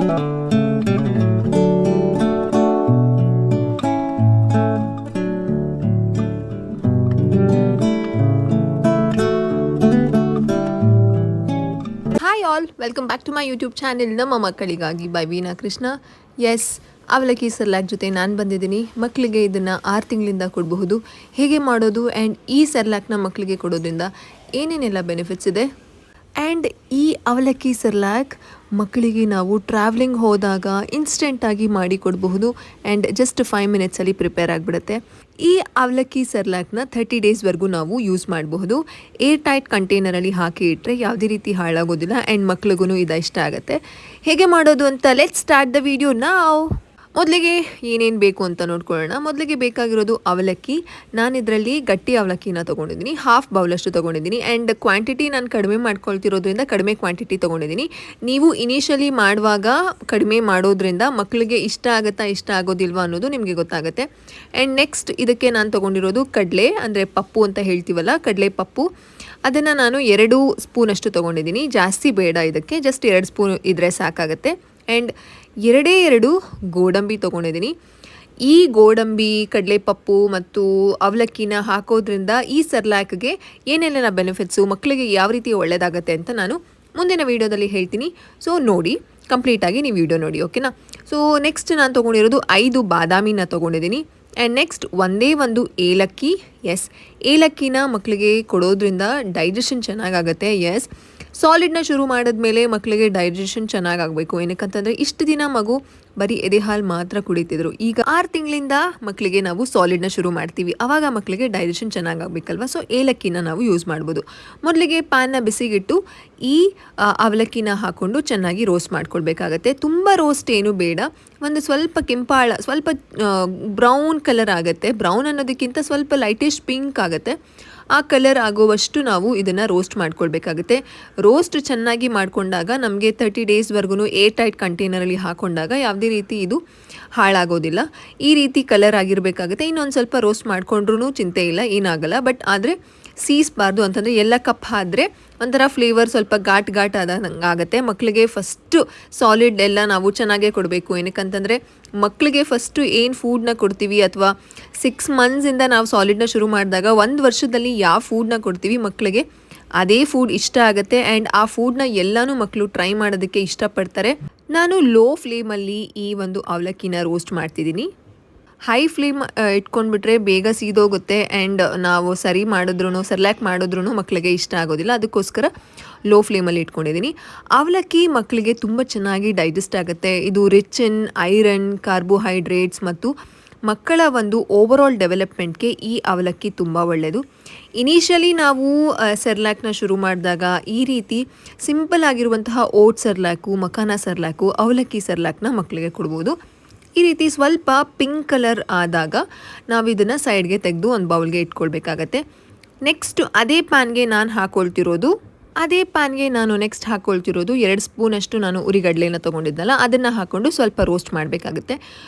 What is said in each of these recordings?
Hi all, welcome back to my YouTube channel ನಮ್ಮ ಮಕ್ಕಳಿಗಾಗಿ by Veena Krishna. Yes, ಅವಲಕ್ಕಿ Cerelac ಜೊತೆ ನಾನು ಬಂದಿದ್ದೀನಿ. ಮಕ್ಕಳಿಗೆ ಇದನ್ನು 6 ತಿಂಗಳಿಂದ ಕೊಡಬಹುದು. ಹೇಗೆ ಮಾಡೋದು ಆ್ಯಂಡ್ ಈ ಸರ್ಲಾಕ್ನ ಮಕ್ಕಳಿಗೆ ಕೊಡೋದ್ರಿಂದ ಏನೇನೆಲ್ಲ ಬೆನಿಫಿಟ್ಸ್ ಇದೆ. ಆ್ಯಂಡ್ ಈ ಅವಲಕ್ಕಿ ಸರ್ಲಾಕ್ ಮಕ್ಕಳಿಗೆ ನಾವು ಟ್ರಾವೆಲಿಂಗ್ ಹೋದಾಗ ಇನ್ಸ್ಟೆಂಟಾಗಿ ಮಾಡಿ ಕೊಡಬಹುದು ಆ್ಯಂಡ್ ಜಸ್ಟ್ 5 ಮಿನಿಟ್ಸಲ್ಲಿ ಪ್ರಿಪೇರ್ ಆಗಿಬಿಡುತ್ತೆ. ಈ ಅವಲಕ್ಕಿ ಸರ್ಲಾಕ್ನ 30 ಡೇಸ್ವರೆಗೂ ನಾವು ಯೂಸ್ ಮಾಡಬಹುದು. ಏರ್ ಟೈಟ್ ಕಂಟೈನರಲ್ಲಿ ಹಾಕಿ ಇಟ್ಟರೆ ಯಾವುದೇ ರೀತಿ ಹಾಳಾಗೋದಿಲ್ಲ ಆ್ಯಂಡ್ ಮಕ್ಳಿಗೂ ಇದು ಇಷ್ಟ ಆಗುತ್ತೆ. ಹೇಗೆ ಮಾಡೋದು ಅಂತ ಲೆಟ್ಸ್ ಸ್ಟಾರ್ಟ್ ದ ವಿಡಿಯೋ ನಾವ್. ಮೊದಲಿಗೆ ಏನೇನು ಬೇಕು ಅಂತ ನೋಡ್ಕೊಳ್ಳೋಣ. ಮೊದಲಿಗೆ ಬೇಕಾಗಿರೋದು ಅವಲಕ್ಕಿ. ನಾನು ಇದರಲ್ಲಿ ಗಟ್ಟಿ ಅವಲಕ್ಕಿನ ತೊಗೊಂಡಿದ್ದೀನಿ, ಹಾಫ್ ಬೌಲಷ್ಟು ತೊಗೊಂಡಿದ್ದೀನಿ ಆ್ಯಂಡ್ ಕ್ವಾಂಟಿಟಿ ನಾನು ಕಡಿಮೆ ಮಾಡ್ಕೊಳ್ತಿರೋದ್ರಿಂದ ಕಡಿಮೆ ಕ್ವಾಂಟಿಟಿ ತೊಗೊಂಡಿದ್ದೀನಿ. ನೀವು ಇನಿಷಿಯಲಿ ಮಾಡುವಾಗ ಕಡಿಮೆ ಮಾಡೋದ್ರಿಂದ ಮಕ್ಕಳಿಗೆ ಇಷ್ಟ ಆಗುತ್ತಾ ಇಷ್ಟ ಆಗೋದಿಲ್ವಾ ಅನ್ನೋದು ನಿಮಗೆ ಗೊತ್ತಾಗುತ್ತೆ. ಆ್ಯಂಡ್ ನೆಕ್ಸ್ಟ್ ಇದಕ್ಕೆ ನಾನು ತೊಗೊಂಡಿರೋದು ಕಡಲೆ, ಅಂದರೆ ಪಪ್ಪು ಅಂತ ಹೇಳ್ತೀವಲ್ಲ, ಕಡಲೆ ಪಪ್ಪು. ಅದನ್ನು ನಾನು 2 ಸ್ಪೂನಷ್ಟು ತೊಗೊಂಡಿದ್ದೀನಿ. ಜಾಸ್ತಿ ಬೇಡ, ಇದಕ್ಕೆ ಜಸ್ಟ್ 2 ಸ್ಪೂನ್ ಇದ್ದರೆ ಸಾಕಾಗುತ್ತೆ. ಆ್ಯಂಡ್ 2 ಗೋಡಂಬಿ ತೊಗೊಂಡಿದ್ದೀನಿ. ಈ ಗೋಡಂಬಿ, ಕಡಲೆಪಪ್ಪು ಮತ್ತು ಅವಲಕ್ಕಿನ ಹಾಕೋದ್ರಿಂದ ಈ ಸರ್ಲಾಕ್ಗೆ ಏನೆಲ್ಲ ಬೆನಿಫಿಟ್ಸು, ಮಕ್ಕಳಿಗೆ ಯಾವ ರೀತಿ ಒಳ್ಳೆಯದಾಗತ್ತೆ ಅಂತ ನಾನು ಮುಂದಿನ ವೀಡಿಯೋದಲ್ಲಿ ಹೇಳ್ತೀನಿ. ಸೊ ನೋಡಿ, ಕಂಪ್ಲೀಟಾಗಿ ನೀವು ವಿಡಿಯೋ ನೋಡಿ, ಓಕೆನಾ. ಸೊ ನೆಕ್ಸ್ಟ್ ನಾನು ತೊಗೊಂಡಿರೋದು 5 ಬಾದಾಮಿನ ತೊಗೊಂಡಿದ್ದೀನಿ. ಆ್ಯಂಡ್ ನೆಕ್ಸ್ಟ್ ಒಂದೇ ಒಂದು ಏಲಕ್ಕಿ. ಎಸ್, ಏಲಕ್ಕಿನ ಮಕ್ಕಳಿಗೆ ಕೊಡೋದ್ರಿಂದ ಡೈಜೆಷನ್ ಚೆನ್ನಾಗಾಗುತ್ತೆ. ಎಸ್, ಸಾಲಿಡ್ನ ಶುರು ಮಾಡಿದ್ಮೇಲೆ ಮಕ್ಕಳಿಗೆ ಡೈಜೆಷನ್ ಚೆನ್ನಾಗಾಗಬೇಕು. ಏನಕ್ಕಂತಂದರೆ ಇಷ್ಟು ದಿನ ಮಗು ಬರೀ ಎದೆ ಹಾಲು ಮಾತ್ರ ಕುಡಿತಿದ್ರು. ಈಗ 6 ತಿಂಗಳಿಂದ ಮಕ್ಕಳಿಗೆ ನಾವು ಸಾಲಿಡ್ನ ಶುರು ಮಾಡ್ತೀವಿ. ಆವಾಗ ಮಕ್ಕಳಿಗೆ ಡೈಜೆಷನ್ ಚೆನ್ನಾಗಾಗಬೇಕಲ್ವ. ಸೊ ಏಲಕ್ಕಿನ ನಾವು ಯೂಸ್ ಮಾಡ್ಬೋದು. ಮೊದಲಿಗೆ ಪ್ಯಾನ್ನ ಬಿಸಿಗಿಟ್ಟು ಈ ಅವಲಕ್ಕಿನ ಹಾಕ್ಕೊಂಡು ಚೆನ್ನಾಗಿ ರೋಸ್ಟ್ ಮಾಡ್ಕೊಳ್ಬೇಕಾಗತ್ತೆ. ತುಂಬ ರೋಸ್ಟ್ ಏನು ಬೇಡ, ಒಂದು ಸ್ವಲ್ಪ ಸ್ವಲ್ಪ ಬ್ರೌನ್ ಕಲರ್ ಆಗುತ್ತೆ. ಬ್ರೌನ್ ಅನ್ನೋದಕ್ಕಿಂತ ಸ್ವಲ್ಪ ಲೈಟಿಶ್ ಪಿಂಕ್ ಆಗುತ್ತೆ. ಆ ಕಲರ್ ಆಗುವಷ್ಟು ನಾವು ಇದನ್ನು ರೋಸ್ಟ್ ಮಾಡ್ಕೊಳ್ಬೇಕಾಗುತ್ತೆ. ರೋಸ್ಟ್ ಚೆನ್ನಾಗಿ ಮಾಡಿಕೊಂಡಾಗ ನಮಗೆ 30 ಡೇಸ್ವರೆಗೂ ಏರ್ ಟೈಟ್ ಕಂಟೈನರಲ್ಲಿ ಹಾಕೊಂಡಾಗ ಯಾವುದೇ ರೀತಿ ಇದು ಹಾಳಾಗೋದಿಲ್ಲ. ಈ ರೀತಿ ಕಲರ್ ಆಗಿರಬೇಕಾಗುತ್ತೆ. ಇನ್ನೊಂದು ಸ್ವಲ್ಪ ರೋಸ್ಟ್ ಮಾಡಿಕೊಂಡ್ರೂ ಚಿಂತೆ ಇಲ್ಲ, ಏನಾಗಲ್ಲ. ಬಟ್ ಆದರೆ ಸೀಸ್ಬಾರ್ದು, ಅಂತಂದರೆ ಎಲ್ಲ ಕಪ್ ಆದರೆ ಒಂಥರ ಫ್ಲೇವರ್ ಸ್ವಲ್ಪ ಘಾಟ್ ಆದಂಗೆ ಆಗುತ್ತೆ. ಮಕ್ಕಳಿಗೆ ಫಸ್ಟು ಸಾಲಿಡ್ ಎಲ್ಲ ನಾವು ಚೆನ್ನಾಗೇ ಕೊಡಬೇಕು. ಏನಕ್ಕಂತಂದರೆ ಮಕ್ಕಳಿಗೆ ಫಸ್ಟು ಏನು ಫೂಡ್ನ ಕೊಡ್ತೀವಿ, ಅಥವಾ 6 ಮಂತ್ಸಿಂದ ನಾವು ಸಾಲಿಡ್ನ ಶುರು ಮಾಡಿದಾಗ 1 ವರ್ಷದಲ್ಲಿ ಯಾವ ಫೂಡ್ನ ಕೊಡ್ತೀವಿ ಮಕ್ಕಳಿಗೆ ಅದೇ ಫುಡ್ ಇಷ್ಟ ಆಗುತ್ತೆ. ಆ್ಯಂಡ್ ಆ ಫುಡ್ನ ಎಲ್ಲನೂ ಮಕ್ಕಳು ಟ್ರೈ ಮಾಡೋದಕ್ಕೆ ಇಷ್ಟಪಡ್ತಾರೆ. ನಾನು ಲೋ ಫ್ಲೇಮಲ್ಲಿ ಈ ಒಂದು ಅವಲಕ್ಕಿನ ರೋಸ್ಟ್ ಮಾಡ್ತಿದ್ದೀನಿ. ಹೈ ಫ್ಲೇಮ್ ಇಟ್ಕೊಂಡ್ಬಿಟ್ರೆ ಬೇಗ ಸೀದೋಗುತ್ತೆ ಆ್ಯಂಡ್ ನಾವು ಸರ್ಲಾಕ್ ಮಾಡಿದ್ರೂ ಮಕ್ಕಳಿಗೆ ಇಷ್ಟ ಆಗೋದಿಲ್ಲ. ಅದಕ್ಕೋಸ್ಕರ ಲೋ ಫ್ಲೇಮಲ್ಲಿ ಇಟ್ಕೊಂಡಿದ್ದೀನಿ. ಅವಲಕ್ಕಿ ಮಕ್ಕಳಿಗೆ ತುಂಬ ಚೆನ್ನಾಗಿ ಡೈಜೆಸ್ಟ್ ಆಗುತ್ತೆ. ಇದು ರಿಚ್ ಇನ್ ಐರನ್, ಕಾರ್ಬೋಹೈಡ್ರೇಟ್ಸ್ ಮತ್ತು ಮಕ್ಕಳ ಒಂದು ಓವರಾಲ್ ಡೆವಲಪ್ಮೆಂಟ್ಗೆ ಈ ಅವಲಕ್ಕಿ ತುಂಬ ಒಳ್ಳೆಯದು. ಇನಿಷಿಯಲಿ ನಾವು ಸರ್ಲಾಕ್ನ ಶುರು ಮಾಡಿದಾಗ ಈ ರೀತಿ ಸಿಂಪಲ್ ಆಗಿರುವಂತಹ ಓಟ್ ಸರ್ಲಾಕು, ಮಖಾನ ಸರ್ಲಾಕು, ಅವಲಕ್ಕಿ ಸರ್ಲಾಕ್ನ ಮಕ್ಕಳಿಗೆ ಕೊಡ್ಬೋದು. ಈ ರೀತಿ ಸ್ವಲ್ಪ ಪಿಂಕ್ ಕಲರ್ ಆದಾಗ ನಾವು ಇದನ್ನು ಸೈಡ್ಗೆ ತೆಗೆದು ಒಂದು ಬೌಲ್ಗೆ ಇಟ್ಕೊಳ್ಬೇಕಾಗತ್ತೆ. ನೆಕ್ಸ್ಟ್ ಅದೇ ಪ್ಯಾನ್ಗೆ ನಾನು ಹಾಕ್ಕೊಳ್ತಿರೋದು 2 ಸ್ಪೂನಷ್ಟು ನಾನು ಉರಿಗಡಲೆನ ತೊಗೊಂಡಿದ್ನಲ್ಲ, ಅದನ್ನು ಹಾಕ್ಕೊಂಡು ಸ್ವಲ್ಪ ರೋಸ್ಟ್ ಮಾಡಬೇಕಾಗುತ್ತೆ.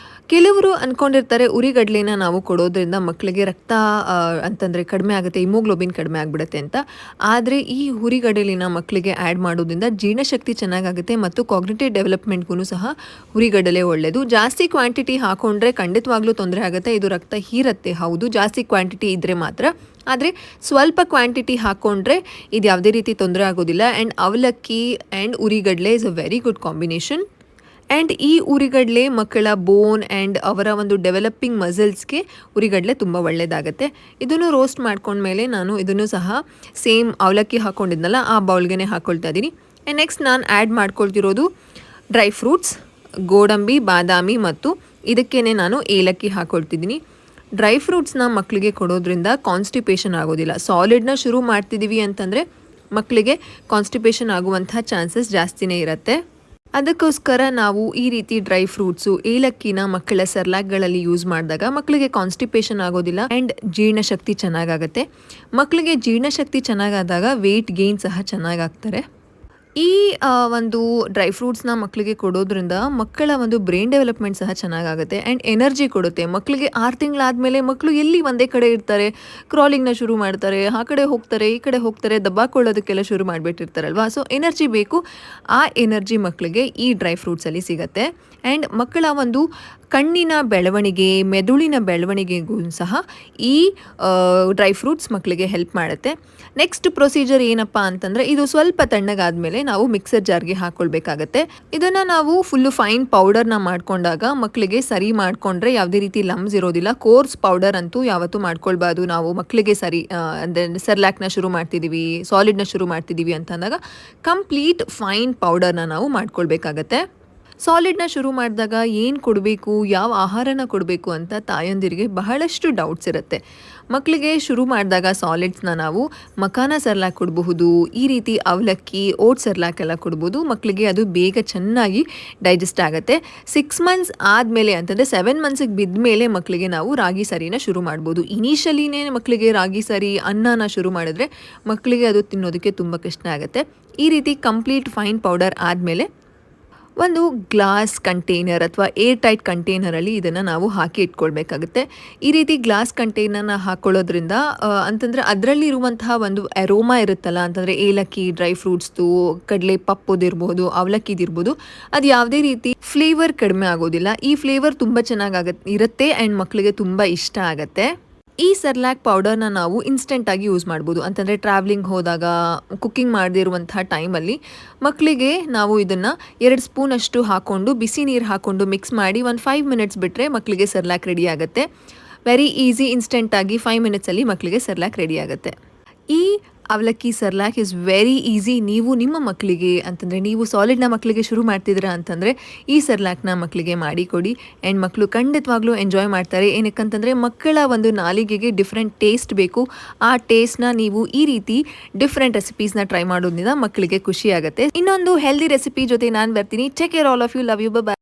ಕೆಲವರು ಅಂದ್ಕೊಂಡಿರ್ತಾರೆ ಉರಿಗಡಲೆನ ನಾವು ಕೊಡೋದ್ರಿಂದ ಮಕ್ಕಳಿಗೆ ರಕ್ತ ಅಂತಂದರೆ ಕಡಿಮೆ ಆಗುತ್ತೆ, ಹಿಮೋಗ್ಲೋಬಿನ್ ಕಡಿಮೆ ಆಗಿಬಿಡುತ್ತೆ ಅಂತ. ಆದರೆ ಈ ಹುರಿಗಡಲೆನ ಮಕ್ಕಳಿಗೆ ಆ್ಯಡ್ ಮಾಡೋದ್ರಿಂದ ಜೀರ್ಣಶಕ್ತಿ ಚೆನ್ನಾಗಾಗುತ್ತೆ ಮತ್ತು ಕಾಗ್ನಿಟಿವ್ ಡೆವಲಪ್ಮೆಂಟ್ಗೂ ಸಹ ಹುರಿಗಡಲೆ ಒಳ್ಳೆಯದು. ಜಾಸ್ತಿ ಕ್ವಾಂಟಿಟಿ ಹಾಕ್ಕೊಂಡ್ರೆ ಖಂಡಿತವಾಗ್ಲೂ ತೊಂದರೆ ಆಗುತ್ತೆ. ಇದು ರಕ್ತ ಹೀರತ್ತೆ, ಹೌದು, ಜಾಸ್ತಿ ಕ್ವಾಂಟಿಟಿ ಇದ್ದರೆ ಮಾತ್ರ. ಆದರೆ ಸ್ವಲ್ಪ ಕ್ವಾಂಟಿಟಿ ಹಾಕ್ಕೊಂಡ್ರೆ ಇದು ಯಾವುದೇ ರೀತಿ ತೊಂದರೆ ಆಗೋದಿಲ್ಲ. ಆ್ಯಂಡ್ ಅವಲಕ್ಕಿ ಆ್ಯಂಡ್ ಉರಿಗಡಲೆ is a very good combination. And ಈ ಉರಿಗಡಲೆ ಮಕ್ಕಳ ಬೋನ್ ಆ್ಯಂಡ್ ಅವರ ಒಂದು ಡೆವಲಪಿಂಗ್ ಮಸಲ್ಸ್ಗೆ ಉರಿಗಡಲೆ ತುಂಬ ಒಳ್ಳೆಯದಾಗುತ್ತೆ. ಇದನ್ನು ರೋಸ್ಟ್ ಮಾಡ್ಕೊಂಡ್ಮೇಲೆ ನಾನು ಇದನ್ನು ಸಹ ಸೇಮ್ ಅವಲಕ್ಕಿ ಹಾಕ್ಕೊಂಡಿದ್ನಲ್ಲ ಆ ಬೌಲ್ಗೆ ಹಾಕ್ಕೊಳ್ತಾ ಇದ್ದೀನಿ. ಆ್ಯಂಡ್ ನೆಕ್ಸ್ಟ್ ನಾನು ಆ್ಯಡ್ ಮಾಡ್ಕೊಳ್ತಿರೋದು ಡ್ರೈ ಫ್ರೂಟ್ಸ್, ಗೋಡಂಬಿ, ಬಾದಾಮಿ ಮತ್ತು ಇದಕ್ಕೇ ನಾನು ಏಲಕ್ಕಿ ಹಾಕ್ಕೊಳ್ತಿದ್ದೀನಿ. ಡ್ರೈ ಫ್ರೂಟ್ಸ್ನ ಮಕ್ಕಳಿಗೆ ಕೊಡೋದ್ರಿಂದ ಕಾನ್ಸ್ಟಿಪೇಷನ್ ಆಗೋದಿಲ್ಲ. ಸಾಲಿಡ್ನ ಶುರು ಮಾಡ್ತಿದ್ದೀವಿ ಅಂತಂದರೆ ಮಕ್ಕಳಿಗೆ ಕಾನ್ಸ್ಟಿಪೇಷನ್ ಆಗುವಂಥ ಚಾನ್ಸಸ್ ಜಾಸ್ತಿನೇ ಇರುತ್ತೆ. ಅದಕ್ಕೋಸ್ಕರ ನಾವು ಈ ರೀತಿ ಡ್ರೈ ಫ್ರೂಟ್ಸು, ಏಲಕ್ಕಿನ ಮಕ್ಕಳ ಸರ್ಲಾಕ್ಗಳಲ್ಲಿ ಯೂಸ್ ಮಾಡಿದಾಗ ಮಕ್ಕಳಿಗೆ ಕಾನ್ಸ್ಟಿಪೇಷನ್ ಆಗೋದಿಲ್ಲ ಆ್ಯಂಡ್ ಜೀರ್ಣಶಕ್ತಿ ಚೆನ್ನಾಗಾಗುತ್ತೆ. ಮಕ್ಕಳಿಗೆ ಜೀರ್ಣಶಕ್ತಿ ಚೆನ್ನಾಗಾದಾಗ ವೆಯ್ಟ್ ಗೇನ್ ಸಹ ಚೆನ್ನಾಗಾಗ್ತಾರೆ. ಈ ಒಂದು ಡ್ರೈ ಫ್ರೂಟ್ಸ್‌ನ ಮಕ್ಕಳಿಗೆ ಕೊಡೋದ್ರಿಂದ ಮಕ್ಕಳ ಒಂದು ಬ್ರೈನ್ ಡೆವಲಪ್‌ಮೆಂಟ್ ಸಹ ಚೆನ್ನಾಗಾಗುತ್ತೆ ಆ್ಯಂಡ್ ಎನರ್ಜಿ ಕೊಡುತ್ತೆ. ಮಕ್ಕಳಿಗೆ 6 ತಿಂಗಳಾದಮೇಲೆ ಮಕ್ಕಳು ಎಲ್ಲಿ ಒಂದೇ ಕಡೆ ಇರ್ತಾರೆ, ಕ್ರಾಲಿಂಗ್‌ನ ಶುರು ಮಾಡ್ತಾರೆ, ಆ ಕಡೆ ಹೋಗ್ತಾರೆ, ಈ ಕಡೆ ಹೋಗ್ತಾರೆ, ದಬ್ಬಾಕೊಳ್ಳೋದಕ್ಕೆಲ್ಲ ಶುರು ಮಾಡಿಬಿಟ್ಟಿರ್ತಾರಲ್ವಾ. ಸೊ ಎನರ್ಜಿ ಬೇಕು. ಆ ಎನರ್ಜಿ ಮಕ್ಕಳಿಗೆ ಈ ಡ್ರೈ ಫ್ರೂಟ್ಸಲ್ಲಿ ಸಿಗತ್ತೆ ಆ್ಯಂಡ್ ಮಕ್ಕಳ ಒಂದು ಕಣ್ಣಿನ ಬೆಳವಣಿಗೆ, ಮೆದುಳಿನ ಬೆಳವಣಿಗೆಗೂ ಸಹ ಈ ಡ್ರೈ ಫ್ರೂಟ್ಸ್ ಮಕ್ಕಳಿಗೆ ಹೆಲ್ಪ್ ಮಾಡುತ್ತೆ. ನೆಕ್ಸ್ಟ್ ಪ್ರೊಸೀಜರ್ ಏನಪ್ಪ ಅಂತಂದರೆ, ಇದು ಸ್ವಲ್ಪ ತಣ್ಣಗಾದ್ಮೇಲೆ ನಾವು ಮಿಕ್ಸರ್ ಜಾರ್ಗೆ ಹಾಕ್ಕೊಳ್ಬೇಕಾಗತ್ತೆ. ಇದನ್ನು ನಾವು ಫುಲ್ಲು ಫೈನ್ ಪೌಡರ್ನ ಮಾಡ್ಕೊಂಡಾಗ ಮಕ್ಕಳಿಗೆ ಸರಿ ಮಾಡಿಕೊಂಡ್ರೆ ಯಾವುದೇ ರೀತಿ ಲಮ್ಸ್ ಇರೋದಿಲ್ಲ. ಕೋರ್ಸ್ ಪೌಡರ್ ಅಂತೂ ಯಾವತ್ತೂ ಮಾಡ್ಕೊಳ್ಬಾರ್ದು. ನಾವು ಮಕ್ಕಳಿಗೆ ಸರಿ ಅಂದರೆ ಸೆರ್ಲ್ಯಾಕ್ನ ಶುರು ಮಾಡ್ತಿದ್ದೀವಿ, ಸಾಲಿಡ್ನ ಶುರು ಮಾಡ್ತಿದ್ದೀವಿ ಅಂತ ಅಂದಾಗ ಕಂಪ್ಲೀಟ್ ಫೈನ್ ಪೌಡರ್ನ ನಾವು ಮಾಡ್ಕೊಳ್ಬೇಕಾಗತ್ತೆ. ಸಾಲಿಡ್ನ ಶುರು ಮಾಡಿದಾಗ ಏನು ಕೊಡಬೇಕು, ಯಾವ ಆಹಾರನ ಕೊಡಬೇಕು ಅಂತ ತಾಯಂದಿರಿಗೆ ಬಹಳಷ್ಟು ಡೌಟ್ಸ್ ಇರುತ್ತೆ. ಮಕ್ಕಳಿಗೆ ಶುರು ಮಾಡಿದಾಗ ಸಾಲಿಡ್ಸ್ನ ನಾವು ಮಖಾನ ಸೆರ್ಲ್ಯಾಕ್ ಕೊಡಬಹುದು, ಈ ರೀತಿ ಅವಲಕ್ಕಿ, ಓಟ್ಸ್ ಸೆರ್ಲ್ಯಾಕ್ ಎಲ್ಲ ಕೊಡ್ಬೋದು. ಮಕ್ಕಳಿಗೆ ಅದು ಬೇಗ ಚೆನ್ನಾಗಿ ಡೈಜೆಸ್ಟ್ ಆಗುತ್ತೆ. 6 ಮಂತ್ಸ್ ಆದಮೇಲೆ ಅಂತಂದರೆ 7 ಮಂತ್ಸಿಗೆ ಬಿದ್ದ ಮೇಲೆ ಮಕ್ಕಳಿಗೆ ನಾವು ರಾಗಿ ಸರಿನ ಶುರು ಮಾಡ್ಬೋದು. ಇನಿಷಿಯಲಿನೇ ಮಕ್ಕಳಿಗೆ ರಾಗಿ ಸರಿ, ಅನ್ನನ ಶುರು ಮಾಡಿದ್ರೆ ಮಕ್ಕಳಿಗೆ ಅದು ತಿನ್ನೋದಕ್ಕೆ ತುಂಬ ಕಷ್ಟ ಆಗುತ್ತೆ. ಈ ರೀತಿ ಕಂಪ್ಲೀಟ್ ಫೈನ್ ಪೌಡರ್ ಆದಮೇಲೆ ಒಂದು ಗ್ಲಾಸ್ ಕಂಟೈನರ್ ಅಥವಾ ಏರ್ ಟೈಟ್ ಕಂಟೈನರಲ್ಲಿ ಇದನ್ನು ನಾವು ಹಾಕಿ ಇಟ್ಕೊಳ್ಬೇಕಾಗುತ್ತೆ. ಈ ರೀತಿ ಗ್ಲಾಸ್ ಕಂಟೈನರ್ನ ಹಾಕ್ಕೊಳ್ಳೋದ್ರಿಂದ ಅಂತಂದರೆ ಅದರಲ್ಲಿರುವಂತಹ ಒಂದು ಅರೋಮಾ ಇರುತ್ತಲ್ಲ, ಅಂತಂದರೆ ಏಲಕ್ಕಿ, ಡ್ರೈ ಫ್ರೂಟ್ಸ್ದು, ಕಡಲೆ ಪಪ್ಪುದಿರ್ಬೋದು, ಅವಲಕ್ಕಿದಿರ್ಬೋದು, ಅದು ಯಾವುದೇ ರೀತಿ ಫ್ಲೇವರ್ ಕಡಿಮೆ ಆಗೋದಿಲ್ಲ. ಈ ಫ್ಲೇವರ್ ತುಂಬ ಚೆನ್ನಾಗಿ ಇರುತ್ತೆ ಆ್ಯಂಡ್ ಮಕ್ಕಳಿಗೆ ತುಂಬ ಇಷ್ಟ ಆಗುತ್ತೆ. ಈ ಸೆರ್ಲ್ಯಾಕ್ ಪೌಡರ್ನ ನಾವು ಇನ್ಸ್ಟೆಂಟಾಗಿ ಯೂಸ್ ಮಾಡ್ಬೋದು. ಅಂತಂದರೆ ಟ್ರಾವೆಲಿಂಗ್ ಹೋದಾಗ, ಕುಕ್ಕಿಂಗ್ ಮಾಡದೇ ಇರುವಂತಹ ಟೈಮಲ್ಲಿ ಮಕ್ಕಳಿಗೆ ನಾವು ಇದನ್ನು 2 ಸ್ಪೂನಷ್ಟು ಹಾಕ್ಕೊಂಡು ಬಿಸಿ ನೀರು ಹಾಕ್ಕೊಂಡು ಮಿಕ್ಸ್ ಮಾಡಿ ಒಂದು 5 ಮಿನಿಟ್ಸ್ ಬಿಟ್ಟರೆ ಮಕ್ಕಳಿಗೆ ಸೆರ್ಲ್ಯಾಕ್ ರೆಡಿ ಆಗುತ್ತೆ. ವೆರಿ ಈಸಿ, ಇನ್ಸ್ಟೆಂಟಾಗಿ 5 ಮಿನಿಟ್ಸಲ್ಲಿ ಮಕ್ಕಳಿಗೆ ಸೆರ್ಲ್ಯಾಕ್ ರೆಡಿ ಆಗುತ್ತೆ. ಈ ಅವಲಕ್ಕಿ ಸೆರ್ಲ್ಯಾಕ್ ಇಸ್ ವೆರಿ ಈಸಿ. ನೀವು ನಿಮ್ಮ ಮಕ್ಕಳಿಗೆ ಅಂತಂದರೆ, ನೀವು ಸಾಲಿಡ್ನ ಮಕ್ಕಳಿಗೆ ಶುರು ಮಾಡ್ತಿದ್ದೀರಾ ಅಂತಂದರೆ ಈ ಸೆರ್ಲ್ಯಾಕ್ನ ಮಕ್ಕಳಿಗೆ ಮಾಡಿಕೊಡಿ ಆ್ಯಂಡ್ ಮಕ್ಕಳು ಖಂಡಿತವಾಗ್ಲೂ ಎಂಜಾಯ್ ಮಾಡ್ತಾರೆ. ಏನಕ್ಕಂತಂದರೆ ಮಕ್ಕಳ ಒಂದು ನಾಲಿಗೆಗೆ ಡಿಫ್ರೆಂಟ್ ಟೇಸ್ಟ್ ಬೇಕು. ಆ ಟೇಸ್ಟ್ನ ನೀವು ಈ ರೀತಿ ಡಿಫ್ರೆಂಟ್ ರೆಸಿಪೀಸ್ನ ಟ್ರೈ ಮಾಡೋದ್ರಿಂದ ಮಕ್ಕಳಿಗೆ ಖುಷಿ ಆಗುತ್ತೆ. ಇನ್ನೊಂದು ಹೆಲ್ದಿ ರೆಸಿಪಿ ಜೊತೆ ನಾನು ಬರ್ತೀನಿ. Take care all of you. Love you. By.